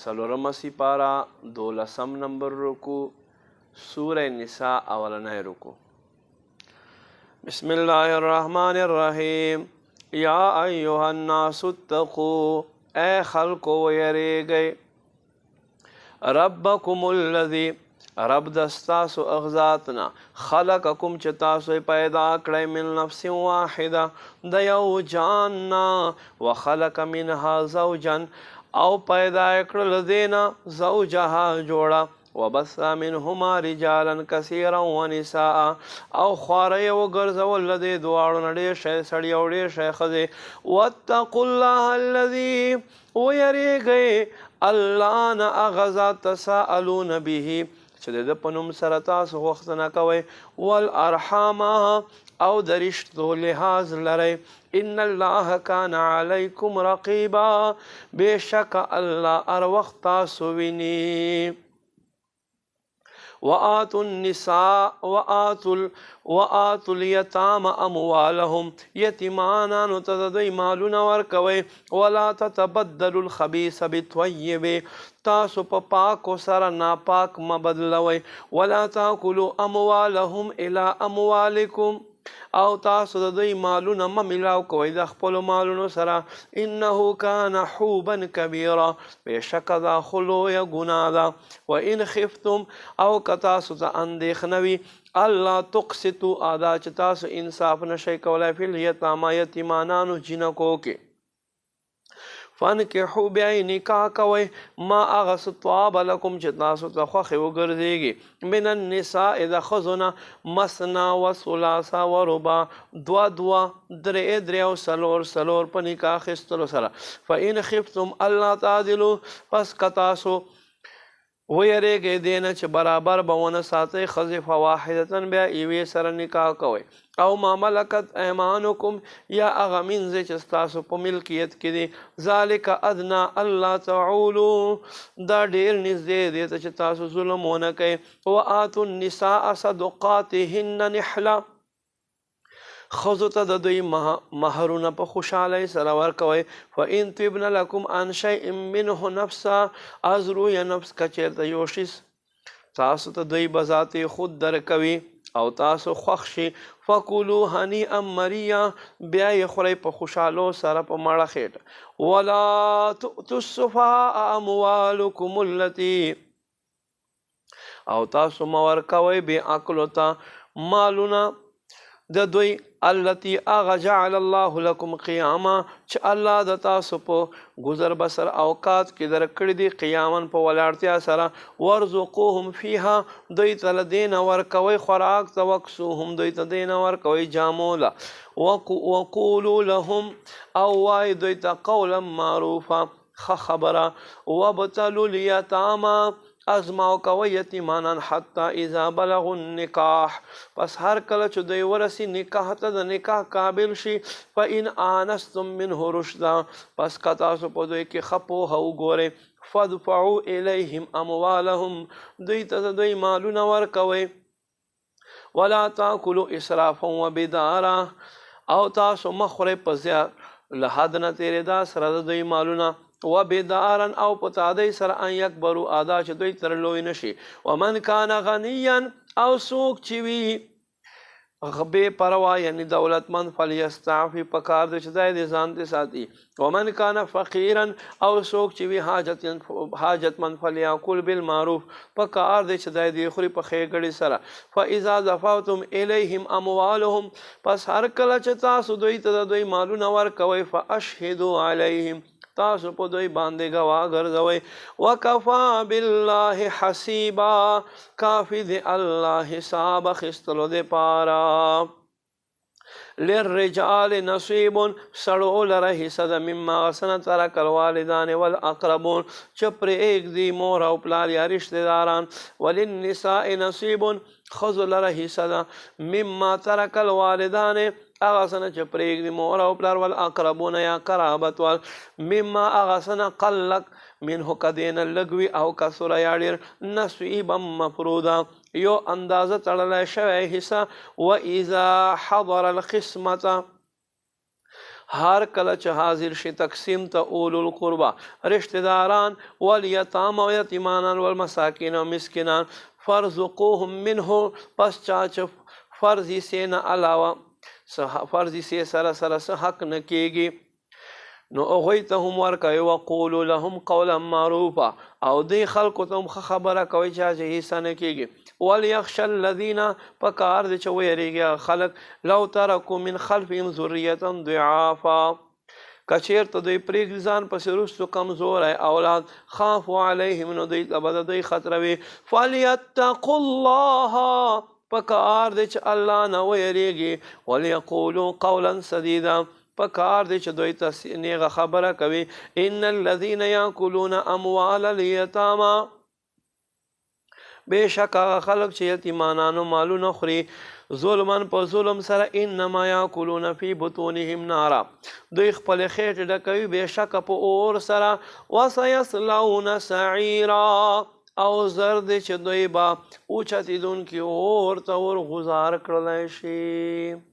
سلورم سپارہ 12 نمبر رکو سورہ نساء اولنہ رکو بسم اللہ الرحمن الرحیم یا ایہا الناس اتقو اے خلقو ویرے گئے ربکم الذی رب دستاسو اغذاتنا خلقکم چتاسو پیدا کڑے من نفس واحدہ دیو جاننا وخلق منها زوجا او پیدا کڑل دینا زوجہا جوڑا وبث منهما رجالا كثيرا ونساء او خواري وغرز ولدي دوارو نډي شي سړي او ډي شي خزي واتقوا الله الذي ويريغي الله نا اغذا تساءلون به چې د پنوم سره تاسو وخت نه کوي والارحام او درشتو لحاظ لري ان الله كان عليكم رقيبا بشك الله ار وخت تاسو ویني وآتوا النساء وآتوا اليتامى أموالهم يتيمانا نتدوي مالنا وركوي ولا تتبدلوا الخبيث بالطيب تاسو پاکو سر ناپاک مبدلوي ولا تاكلوا أموالهم إلى أموالكم او تاسو د دوی مالونه ملاو کوئ د خپلو مالونو سره انه کان حوبا کبیرا بېشکه دا خو لویه ګناه ده وان خفتم او که تاسو ته اندېښنه وي الله تقسطوا ادا چې تاسو انصاف نشئ کولی فی الیتاما یتیمانانو جنکو کې فانکحوا بیا نکاح کوئ ما هغه څه طاب لکم چې تاسو ته خوښې وګرځېږي من النساء د ښځو نه مثنا وثلاثا ورباع دوه درې او څلور په نکاح اخیستلو سره فان خفتم الله تعدلوا پس که تاسو ویریږئ دې نه چې برابر به ونه ساتئ ښځې فواحدة بیا یوې سره نکاح کوئ او ما ملکت ایمانکم یا هغه مینځئ چې ستاسو په ملکیت کې دی ذلک ادنا الله تعولو دا ډېر نږدې دی ته چې تاسو ظلم ونه کوئ وآتوا النساء صدقاتهن نحله ښځو ته د دوی مهرونه په خوشحالۍ سره ورکوئ فان طبن لکم عن شیء منه نفسا از روی نفس که چېرته یو شي تاسو ته دوی به ذاتې خود درکوي او تاسو خوښ شي فکلوا هنیئا مریا بیا یې خورئ په خوشحالو سره په مړه خېټه ولا تؤتوا السفهاء اموالکم التي او تاسو مه ورکوئ بې عقلو ته مالونه د دوی التي اغا جعل الله لكم قیاما چې الله د تاسو په گذر بسر اوقات کې درکړي دي قیامن په ولاړتیا سره ورزقوهم فيها دوی ته له دینه ورکوئ خوراک ته وکسوهم دوی ته دینه ورکوئ جاموله وقولوا لهم او وای دوی ته قولا معروفا ښه خبره وابتلوا الیتاما ازماو کوي یتیمانان حتی اذا بلغوا النکاح پس هر کله چې دوی ورسي نکاح ته د نکاح قابل شي فان آنستم منه رشدا پس که تاسو په دوی کې ښه پوهه وګورئ فادفعوا الیهم اموالهم دوی ته د دوی مالونه ورکوئ ولا تاکلوا اسرافا وبدارا او تاسو مه خورئ په زیات له حد نه تېرېدا سره د دوی مالونه وبدارا او پتادی سر ان یکبروا ادا چې دوی تر لوی نشي ومن کان غنیا او سوق چوي غبه پروا یعنی دولتمند فلیستعفی پکار د چې د ځان ته ساتي ومن کان فقیرا او سوق چوي حاجتمند فلیاکل بالمعروف پکار د چې د خوري په خېګړې سره فاذا دفعتم الیهم اموالهم پس هر کله چې تاسو دوی ته د دوی مالونه ورکوئ فاشهدوا علیهم تاسو په دوی باندې گواه ګرځوئ وکفا بالله حسیبا کافی دی الله حساب اخیستلو د پاره للرجال نصیب سړو لره حصه ده مما غسنه ترک الوالدان والاقربون چې پرېږدي مور او پلار یا رشته داران وللنساء نصیب ښځو لره حصه ده مما ترک الوالدان هغه څه چې پرېږدي مور او پلار والاقربون یا قرابت وال مما هغه څه قلق منه که دینه لږ وي او کثره یا ډېر نصیبا مفروضه یو اندازه تړلی شوی حصه و اذا حضر القسمته هر کله چې حاضر شي تقسیم ته اولو القربا رشتہ داران والیتام او یتیمانان والمساکین او مسکینان فرزقوهم منه پس چا فرضی سے نه علاوه فرضی سے سره حق نه کېږي نو هغوی ته هم ورکوي وقولو لهم قولا معروفا او دې خلکو ته هم ښه خبره کوي چې حصه نه کېږي وليخشى الذین پکار دی چې ویریږي خلک لو ترکو من خلفهم ذریة ضعافا کچیرته دوی پرېږدي ځان پسې وروستو کمزوری اولاد خافوا علیهم نو دوی ته به د دوی خطره وي فلیتقوا الله پکار دی چې الله نه ویریږي ولیقولوا قولا سدیدا پکار دی چې دوی ته نیغه خبره کوي ان الذین یاکلون اموال الیتاما بېشک هغه خلک چې یتیمانانو مالونه خوري ظلمن په ظلم سره انما یاکلون فی بطونهم نارا دوی خپل خېټې ډکوي بېشکه په اور سره وسیصلون سعیرا او زر دی چې دوی به اوچتېدونکي اور ته ورغذار کړلی شي